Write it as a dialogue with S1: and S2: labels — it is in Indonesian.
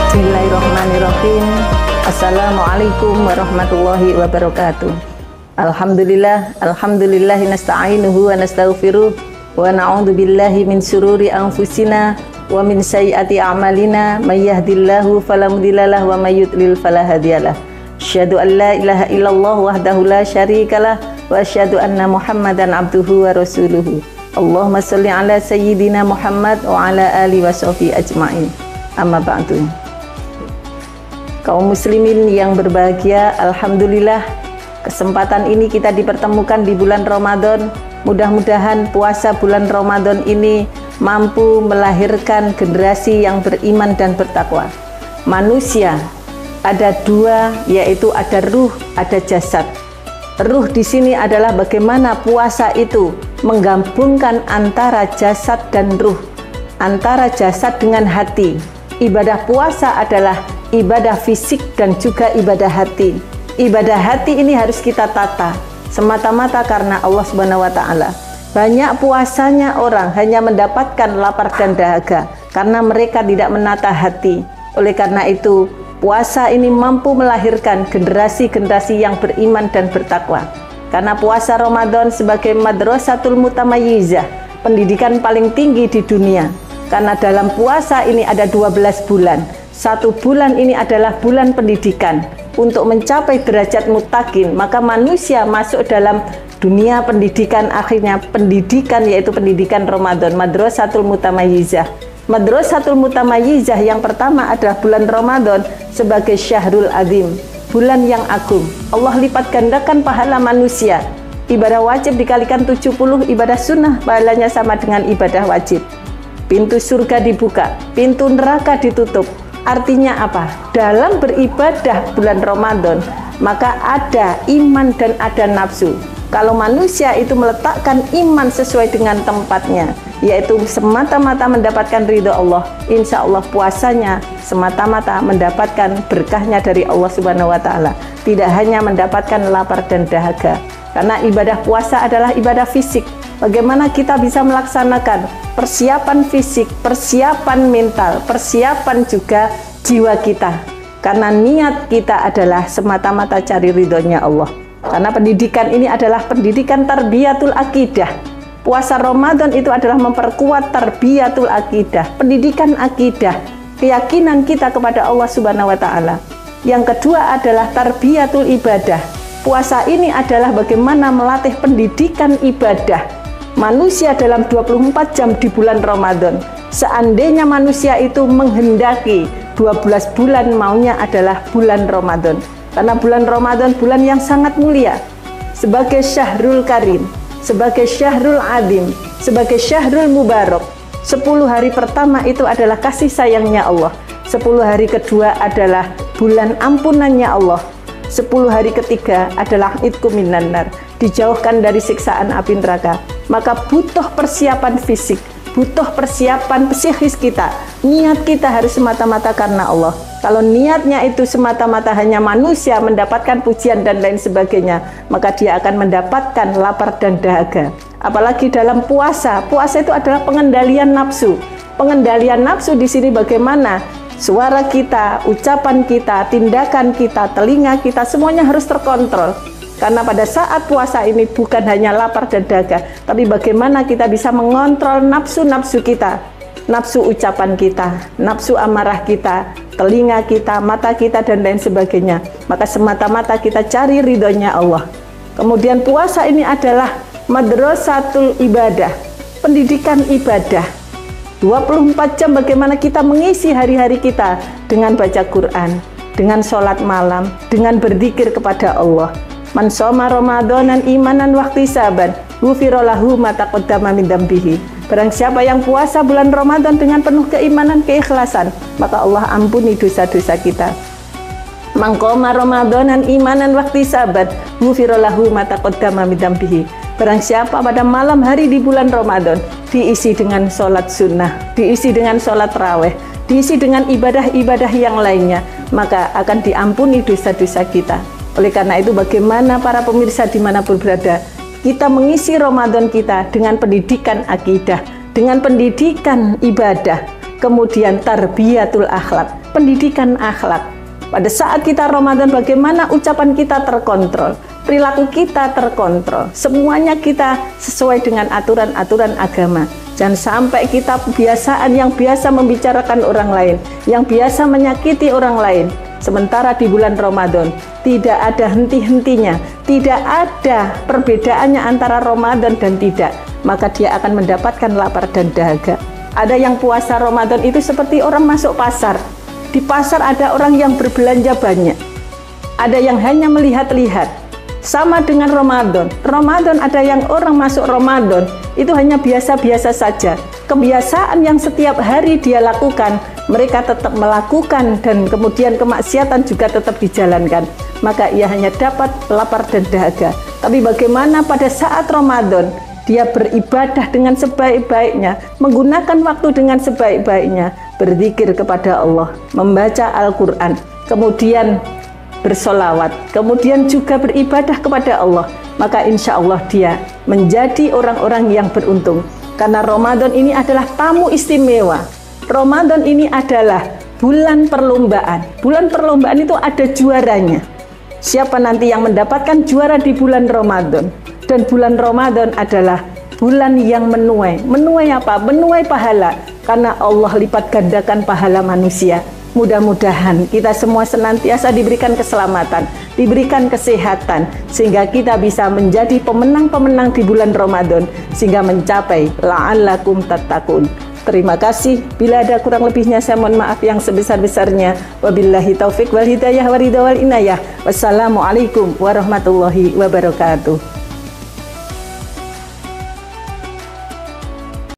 S1: Bismillahirrahmanirrahim. Assalamualaikum warahmatullahi wabarakatuh. Alhamdulillahi nasta'inuhu wa nastaghfiruh wa na'udzu billahi min syururi anfusina wa min sayyiati a'malina may yahdihillahu fala mudhillalah wa may yudlil fala hadiyalah. Asyhadu an la ilaha illallah wahdahu la syarikalah wa asyhadu anna Muhammadan abduhu wa rasuluhu. Allahumma shalli ala sayyidina Muhammad wa ala alihi wa sahbihi ajmain. Amma ba'du. Kaum muslimin yang berbahagia, alhamdulillah kesempatan ini kita dipertemukan di bulan Ramadan. Mudah-mudahan puasa bulan Ramadan ini mampu melahirkan generasi yang beriman dan bertakwa. Manusia ada dua, yaitu ada ruh, ada jasad. Ruh di sini adalah bagaimana puasa itu menggabungkan antara jasad dan ruh, antara jasad dengan hati. Ibadah puasa adalah ibadah fisik dan juga ibadah hati. Ibadah hati ini harus kita tata semata-mata karena Allah Subhanahu wa taala. Banyak puasanya orang hanya mendapatkan lapar dan dahaga karena mereka tidak menata hati. Oleh karena itu, puasa ini mampu melahirkan generasi-generasi yang beriman dan bertakwa. Karena puasa Ramadan sebagai madrasatul mutamayyizah, pendidikan paling tinggi di dunia. Karena dalam puasa ini ada 12 bulan. Satu bulan ini adalah bulan pendidikan untuk mencapai derajat muttaqin. Maka manusia masuk dalam dunia pendidikan, akhirnya pendidikan, yaitu pendidikan Ramadan, madrasatul mutamayyizah. Madrasatul mutamayyizah yang pertama adalah bulan Ramadan sebagai syahrul azim, bulan yang agung. Allah lipat gandakan pahala manusia. Ibadah wajib dikalikan 70, ibadah sunnah pahalanya sama dengan ibadah wajib. Pintu surga dibuka, pintu neraka ditutup. Artinya apa? Dalam beribadah bulan Ramadan, maka ada iman dan ada nafsu. Kalau manusia itu meletakkan iman sesuai dengan tempatnya, yaitu semata-mata mendapatkan ridho Allah, insya Allah puasanya semata-mata mendapatkan berkahnya dari Allah Subhanahu wa taala. Tidak hanya mendapatkan lapar dan dahaga. Karena ibadah puasa adalah ibadah fisik. Bagaimana kita bisa melaksanakan persiapan fisik, persiapan mental, persiapan juga jiwa kita. Karena niat kita adalah semata-mata cari ridhonya Allah. Karena pendidikan ini adalah pendidikan tarbiyatul akidah. Puasa Ramadan itu adalah memperkuat tarbiyatul akidah, pendidikan akidah, keyakinan kita kepada Allah Subhanahu wa taala. Yang kedua adalah tarbiyatul ibadah. Puasa ini adalah bagaimana melatih pendidikan ibadah manusia dalam 24 jam di bulan Ramadan. Seandainya manusia itu menghendaki 12 bulan, maunya adalah bulan Ramadan. Karena bulan Ramadan bulan yang sangat mulia, sebagai syahrul karim, sebagai syahrul adim, sebagai syahrul mubarak. 10 hari pertama itu adalah kasih sayangnya Allah. 10 hari kedua adalah bulan ampunannya Allah. 10 hari ketiga adalah idku minan nar, dijauhkan dari siksaan api neraka. Maka butuh persiapan fisik, butuh persiapan psikis kita. Niat kita harus semata-mata karena Allah. Kalau niatnya itu semata-mata hanya manusia mendapatkan pujian dan lain sebagainya, maka dia akan mendapatkan lapar dan dahaga. Apalagi dalam puasa, puasa itu adalah pengendalian nafsu. Pengendalian nafsu di sini bagaimana? Suara kita, ucapan kita, tindakan kita, telinga kita, semuanya harus terkontrol. Karena pada saat puasa ini bukan hanya lapar dan dahaga, tapi bagaimana kita bisa mengontrol nafsu-nafsu kita, nafsu ucapan kita, nafsu amarah kita, telinga kita, mata kita, dan lain sebagainya. Maka semata-mata kita cari ridhonya Allah. Kemudian puasa ini adalah madrasatul ibadah, pendidikan ibadah. 24 jam bagaimana kita mengisi hari-hari kita dengan baca Quran, dengan sholat malam, dengan berzikir kepada Allah. Man shoma ramadanan imanan wahtisaban ghufira lahu ma taqaddama min dzambihi. Barang siapa yang puasa bulan Ramadan dengan penuh keimanan, keikhlasan, maka Allah ampuni dosa-dosa kita. Man qoma ramadanan imanan wahtisaban ghufira lahu ma taqaddama min dzambihi. Barang siapa pada malam hari di bulan Ramadan diisi dengan sholat sunnah, diisi dengan sholat raweh, diisi dengan ibadah-ibadah yang lainnya, maka akan diampuni dosa-dosa kita. Oleh karena itu, bagaimana para pemirsa dimanapun berada, kita mengisi Ramadan kita dengan pendidikan akidah, dengan pendidikan ibadah, kemudian tarbiyatul akhlak, pendidikan akhlak. Pada saat kita Ramadan, bagaimana ucapan kita terkontrol, perilaku kita terkontrol, semuanya kita sesuai dengan aturan-aturan agama. Jangan sampai kita kebiasaan yang biasa membicarakan orang lain, yang biasa menyakiti orang lain. Sementara di bulan Ramadan tidak ada henti-hentinya, tidak ada perbedaannya antara Ramadan dan tidak, maka dia akan mendapatkan lapar dan dahaga. Ada yang puasa Ramadan itu seperti orang masuk pasar. Di pasar ada orang yang berbelanja banyak, ada yang hanya melihat-lihat. Sama dengan Ramadan. Ramadan ada yang orang masuk Ramadan itu hanya biasa-biasa saja. Kebiasaan yang setiap hari dia lakukan, mereka tetap melakukan, dan kemudian kemaksiatan juga tetap dijalankan. Maka ia hanya dapat lapar dan dahaga. Tapi bagaimana pada saat Ramadan dia beribadah dengan sebaik-baiknya, menggunakan waktu dengan sebaik-baiknya, berzikir kepada Allah, membaca Al-Quran, kemudian bersolawat, kemudian juga beribadah kepada Allah, maka insya Allah dia menjadi orang-orang yang beruntung. Karena Ramadan ini adalah tamu istimewa. Ramadan ini adalah bulan perlombaan. Bulan perlombaan itu ada juaranya. Siapa nanti yang mendapatkan juara di bulan Ramadan? Dan bulan Ramadan adalah bulan yang menuai. Menuai apa? Menuai pahala. Karena Allah lipat gandakan pahala manusia. Mudah-mudahan kita semua senantiasa diberikan keselamatan, diberikan kesehatan, sehingga kita bisa menjadi pemenang-pemenang di bulan Ramadan, sehingga mencapai la'allakum tattaqun. Terima kasih. Bila ada kurang lebihnya saya mohon maaf yang sebesar-besarnya. Wabillahi taufik wal hidayah wa ridha wal inayah. Wassalamualaikum warahmatullahi wabarakatuh.